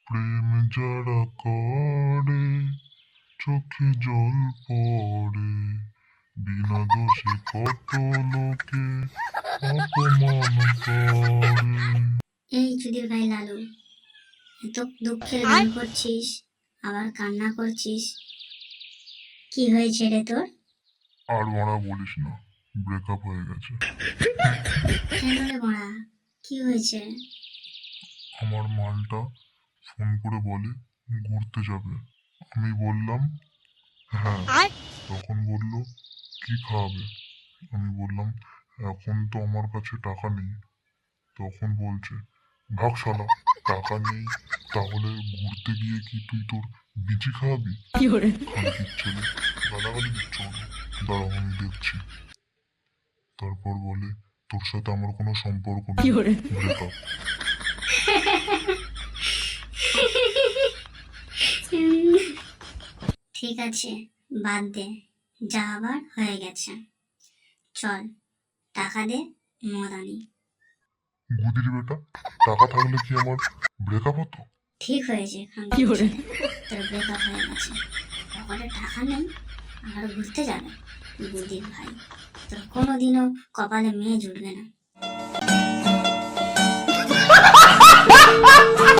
প্রেম যারা করে চোখে জল পড়ে, বিনা দোষে কত লোকে অপমান করে। এই চুদির ভাই লালু, এত দুঃখের গান করছিস, আবার কান্না করছিস, কি হয়েছে রে তোর? আর মারা বলিস না, ব্রেকআপ হয়ে গেছে। কেন রে মারা, কি হয়েছে? আমার মালটা ফোন করে বলে ঘুরতে যাবে। আমি বললাম হ্যাঁ। তখন বলল কি খাওয়াবে? আমি বললাম এখন তো আমার কাছে টাকা নেই। তখন বলছে ভাগ শালা, টাকা নেই তাহলে ঘুরতে গিয়ে কি তুই তোর বিচি খাওয়াবি? খানকির ছেলে, গালাগালি দিচ্ছ কেন? দাঁড়াও আমি দেখছি। তারপর বলে তোর সাথে আমার কোনো সম্পর্ক নেই, ব্রেকআপ। ঠিক আছে, বাদ দে, যা আবার হয়ে গেছে। চল টাকা দে, মদ আনি। গুদির বেটা, টাকা থাকলে কি আমার ব্রেকআপ হতো? ঠিক হয়েছে, তোর ব্রেকআপ হয়ে গেছে, পকেটে টাকা নেই আর ঘুরতে যাবে? বুদির ভাই, তোর কোনোদিনও কপালে মেয়ে জুটবে না।